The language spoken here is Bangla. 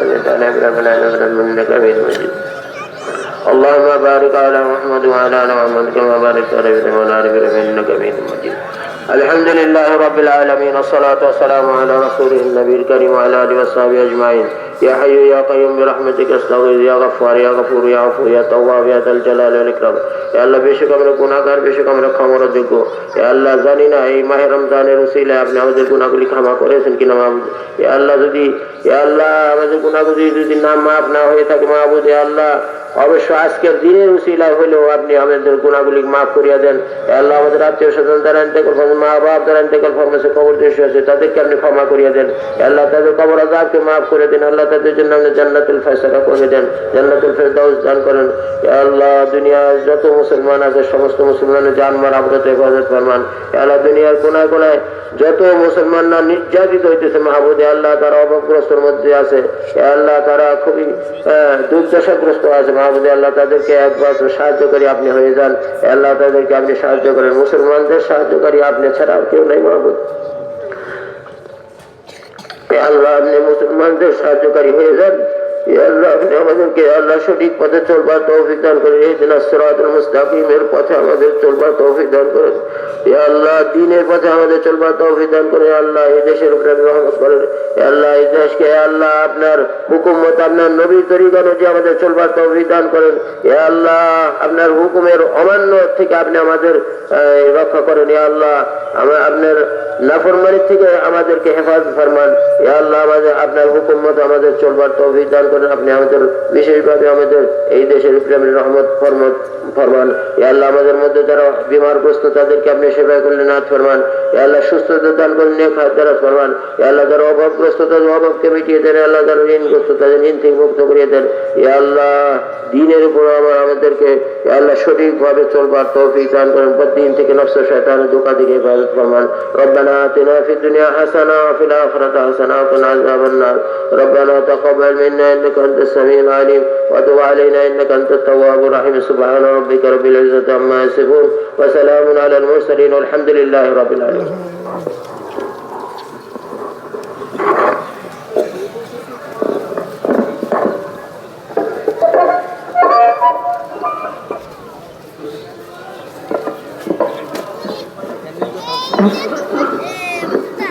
صليت على إبراهيم إنك حميد مجيد. اللهم بارك على محمد وعلى آل محمد كما باركت على إبراهيم وعلى آل إبراهيم إنك حميد مجيد. الحمد لله رب العالمين، والصلاة والسلام على رسوله النبي الكريم وعلى آله وصحبه أجمعين. يا حي يا قيوم برحمتك استغيث يا غفار يا غفور يا عفو يا تواب يا ذا الجلال والإكرام. يا الله বেশক আমরা গুনাহগার, বেশক আমরা ক্ষমার যোগ্য। ইয়া আল্লাহ জানি না এই মাহে রমজানের উসিলায় আপনি আমাদের গুনাহগুলি ক্ষমা করেছেন কিনা মাহবুব। ইয়া আল্লাহ আমাদের গুনাহগুলি যদি না মাফ না হয়ে থাকে মাহবুব, ইয়া আল্লাহ অবশ্য আজকের দিনের উসিলায় হলেও আপনি আমাদের গুনাহগুলি মাফ করিয়া দেন। ইয়া আল্লাহ আমাদের আত্মীয় স্বজন যারা ইন্তেকাল করেছে, মা বাপ যারা ইন্তেকাল ফরমেছে, কবর দেশে আছে, তাদেরকে আপনি ক্ষমা করিয়া দেন। ইয়া আল্লাহ তাদের কবর আযাবকে মাফ করে দেন। আল্লাহ তাদের জন্য আপনি জান্নাতুল ফায়সালা করে দেন, জান্নাতুল ফেরদাউস দান করেন। ইয়া আল্লাহ দুনিয়ার যত মুসলমান আছে সমস্ত মুসলমানের জানমাল আবরত হেফাজত ফরমান। ইয়া আল্লাহ দুনিয়ার কোনায় কোনায় যত মুসলমানরা নির্যাতিত হইতেছে মাহবুব, আল্লাহ তারা অভাবগ্রস্তর মধ্যে আছে। আল্লাহ তারা খুবই দুর্দশাগ্রস্ত আছে মাহবুব, আল্লাহ তাদেরকে একবার সাহায্য করে আপনি হয়ে যান। আল্লাহ তাদেরকে আপনি সাহায্য করেন। মুসলমানদের সাহায্যকারী আপনি ছাড়াও কেউ নাই মাহবুব। আল্লাহ আপনি মুসলমানদের সাহায্যকারী হয়ে যান। আল্লাহ আপনি আমাদেরকে আল্লাহ সঠিক পথে চলবার তৌফিক দান করেন। ইহদিনাস সিরাতাল মুস্তাকিমের পথে আমাদের চলবার তৌফিক দান করেন। ইয়া আল্লাহ দ্বীনের পথে আমাদের চলবার তৌফিক দান করেন। আল্লাহ এই দেশের উপরে রহমত করেন। আল্লাহ এই দেশকে আল্লাহ আপনার হুকুম মত আপনার নবীর তরিকা অনুযায়ী আমাদের চলবার তৌফিক দান করেন। ইয়া আল্লাহ আপনার হুকুমের অমান্য থেকে আপনি আমাদের রক্ষা করেন। ইয়া আল্লাহ আপনার নাফরমানি থেকে আমাদেরকে হেফাজত ফরমান। ইয়া আল্লাহ আমাদের আপনার হুকুম মত আমাদের চলবার তৌফিক দান করেন। আপনি আমাদের বিশেষভাবে আমাদের এই দেশের প্রেমের রহমত ফরমান। ইয়া আল্লাহ আমাদের মধ্যে যারা বিমারগ্রস্ত তাদেরকে আপনি সেবা করলেন নাথ ফরমান। ইয়া আল্লাহ সুস্থতা দান করলেন, নেক হায়াত দারাজ ফরমান। ইয়া আল্লাহ যারা অভাবগ্রস্ত তাদের অভাবকে মিটিয়ে দেন। আল্লাহ যারা ঋণগ্রস্ত তাদের ঋণ থেকে মুক্ত করিয়ে দেন। ইয়া আল্লাহ দ্বীনের উপর আমাদেরকে ইয়া আল্লাহ সঠিকভাবে চলবার তৌফিক দান করেন। বদ্দিন থেকে নফস শয়তানের ধোঁকা থেকে হেফাজত ফরমান। ربنا آتنا في الدنيا حسنة وفي الآخرة حسنة وقنا عذاب النار. ربنا تقبل منا إنك أنت السميع العليم وتب علينا إنك أنت التواب الرحيم. سبحان ربك رب العزة عما يصفون وسلام على المرسلين والحمد لله رب العالمين.